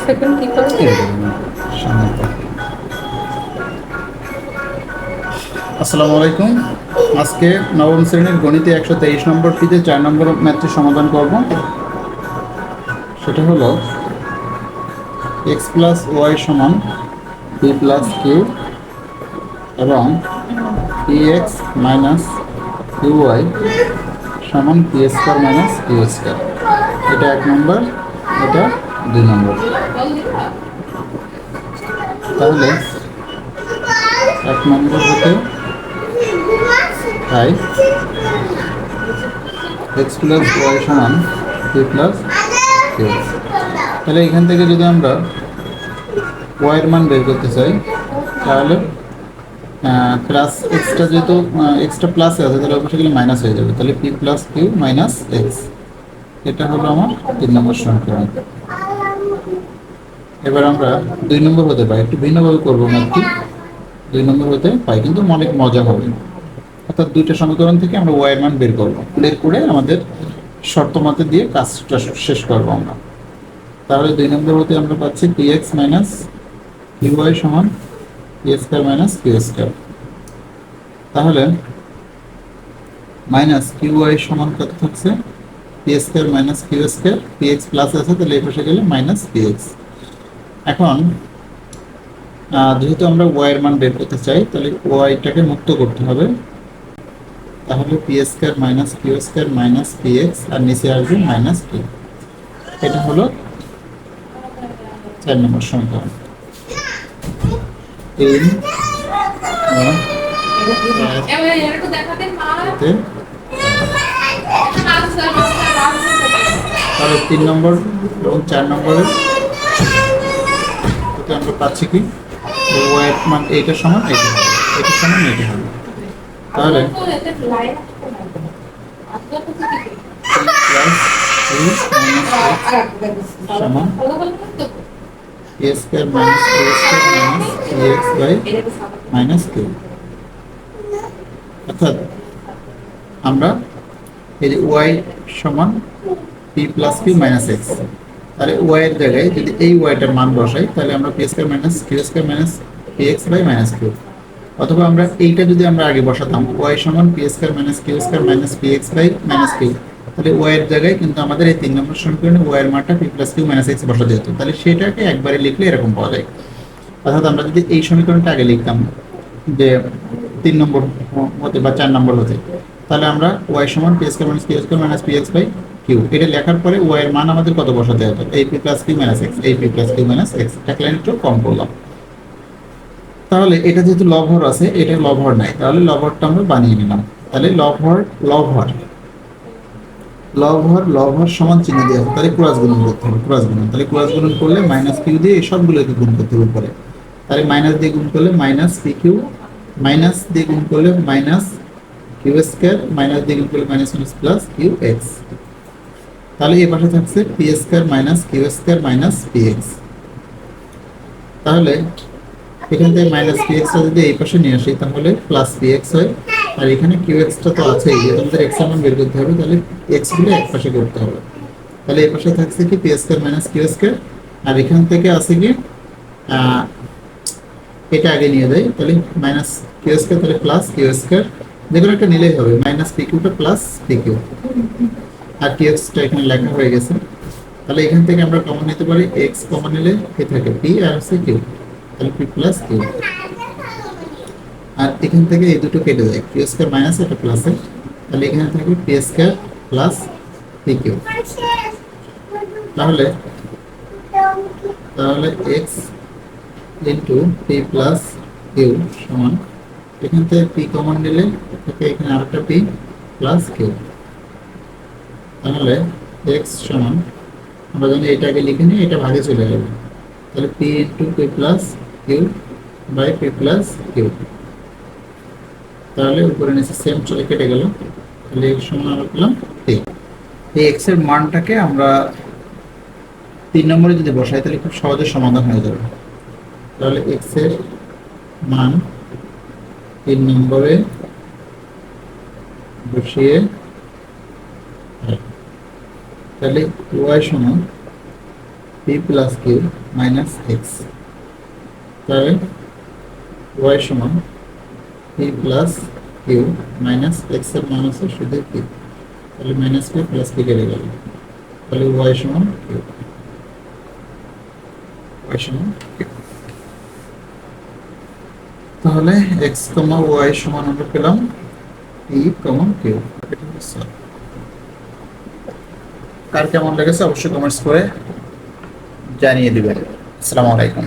Second কি করে? আসসালামু আলাইকুম। আজকে নবম শ্রেণীর গণিতে 123 নম্বর পিতে 4 নম্বর ম্যাথটি সমাধান করব। সেটা হলো এক্স প্লাস ওয়াই সমান পি প্লাস কিউ এবং p x minus q y সমান p square minus q square. এটা 1 নম্বর, এটা 2 নম্বর। তাহলে 1 নম্বর হতে তাই এক্স প্লাস ওয়াই সমান পি প্লাস কিউ। তাহলে এখান থেকে যদি আমরা ওয়াইয়ের মান বের করতে চাই তাহলে প্লাস এক্সটা যেহেতু এক্সটা প্লাসে আছে তাহলে অবশ্যই গেলে মাইনাস হয়ে যাবে। তাহলে p plus q minus x, এটা হলো আমার 3 নম্বর সমীকরণ। এবার আমরা 2 নম্বর হতে পাই, একটু ভিন্নভাবে করবো ম্যাথটি। 2 নম্বর হতে পাই কিন্তু অনেক মজা হবে। অর্থাৎ দুইটা সমীকরণ থেকে আমরা ওয়াইয়ের মান বের করবো, বের করে আমাদের শর্ত মতে দিয়ে কাজটা শেষ করবো আমরা। তাহলে 2 নম্বর হতে আমরা পাচ্ছি p x minus q y সমান p square minus q square. তাহলে মাইনাস কিউ ওয়াই সমান কত থাকছে? P square minus q square. P x plus আছে তাহলে এই পাশে গেলে মাইনাস পি এক্স। এখন যেহেতু আমরা ওয়াইয়ের মান বের করতে চাই তাহলে ওয়াইটাকে মুক্ত করতে হবে। তাহলে p square minus q square minus p x আর নিচে আসবে মাইনাস পি। এটা হলো 4 নম্বর সমীকরণ। 3 তাহলে 3 নম্বর এবং 4 নম্বরের আমরা পাচ্ছি কি ওয়াইয়ের মান এইটার সমান এইটা হবে, এটার সমান এইটা হবে। তাহলে সমান p square minus q square minus p x by minus q. অর্থাৎ আমরা এই যে ওয়াই সমান p plus q minus x, তাহলে ওয়াইয়ের জায়গায় যদি এই ওয়াইটার মান বসাই তাহলে আমরা p square minus q square minus p x by minus q. অথবা আমরা এইটা যদি আমরা আগে বসাতাম ওয়াই সমান p square minus q square minus p x by minus q, তাহলে ওয়াইয়ের জায়গায় কিন্তু আমাদের এই 3 নম্বর সমীকরণে ওয়াইয়ের মানটা p plus q minus x বসা যেত। তাহলে সেটাকে একবারে লিখলে এরকম পাওয়া যায়। অর্থাৎ আমরা যদি এই সমীকরণটা আগে লিখতাম যে 3 নম্বর হতে বা 4 নম্বর হতে, তাহলে আমরা ওয়াই সমান p square minus q square minus p x by q এটা লেখার পরে ওয়াইয়ের মান আমাদের কত বসাতে হতো? এই p plus q minus x, এই p plus q minus x. একটা লাইন একটু কম করলাম। তাহলে এটা যেহেতু লবহর আছে, এটা লবহর নাই, তাহলে লবহরটা আমরা বানিয়ে নিলাম। তাহলে লবহর লবহর লবহর লবহর সমান চিহ্ন দিয়ে আছে, তাহলে ক্রস গুণন করতে হবে। ক্রস গুণন, তাহলে ক্রস গুণন করলে মাইনাস কিউ দিয়ে এই সবগুলোকে গুণ করতে হবে উপরে। তাহলে মাইনাস দিয়ে গুণ করলে মাইনাস পি কিউ, মাইনাস দিয়ে গুণ করলে মাইনাস কিউ স্কোয়ার, মাইনাস দিয়ে গুণ করলে minus minus plus q x. তাহলে এই পাশে থাকছে p square minus q square minus p x. তাহলে এখান থেকে মাইনাস পি এক্সটা যদি এই পাশে নিয়ে আসি তাহলে প্লাস পি এক্স হয়। আর এখানে কিউ এক্সটা তো আছেই, যে তোমাদের এক্স এর মান বের করতে হবে, তাহলে এক্স গুলো এক পাশে করতে হবে। তাহলে এই পাশে থাকছে কি p square minus q square, আর এখান থেকে আছে কি এটা আগে নিয়ে যাই, তাহলে মাইনাস কিউ স্কোয়ার তাহলে প্লাস কিউ স্কোয়ার, যেগুলো একটা নিলেই হবে। মাইনাস পি কিউটা প্লাস পি কিউ, আর কিউ এক্সটা এখানে লেখা হয়ে গেছে। তাহলে এখান থেকে আমরা কমন নিতে পারি, এক্স কমন নিলে কি থাকে পি আর হচ্ছে কিউ, তাহলে পি প্লাস কিউ। আর এখান থেকে এই দুটো কেটে যায়, কিউ স্কোয়ার মাইনাস এটা প্লাসে, তাহলে এখানে থাকবে p square plus p q. তাহলে তাহলে x into p plus q সমান, এখান থেকে পি কমন নিলে থাকে এখানে আরেকটা পি প্লাস কিউ। তাহলে এক্স সমান আমরা জানি এটা আগে লিখে নিই, এটা ভাগে চলে যাবে। তাহলে p into p plus q by p plus q. তাহলে উপরে নিচে সেম চলে কেটে গেল। তাহলে এক্স সমান আমরা পেলাম পি। এই এক্স এর মানটাকে আমরা 3 নম্বরে যদি বসাই তাহলে খুব সহজে সমাধান হয়ে যাবে। তাহলে এক্স এর মান 3 নম্বরে বসিয়ে, তাহলে ওয়াই সমান p plus q minus x, তাহলে ওয়াই সমান p plus q minus x এর মান আছে শুধু পি, তাহলে মাইনাস পি প্লাস পি কেটে গেল, তাহলে ওয়াই সমান কিউ, ওয়াই সমান কিউ। তাহলে এক্স কমা ওয়াই সমান আমরা পেলাম পি কমা কিউ। এটা হচ্ছে কার কেমন লেগেছে অবশ্যই কমেন্টস করে জানিয়ে দিবেন। আসসালামু আলাইকুম।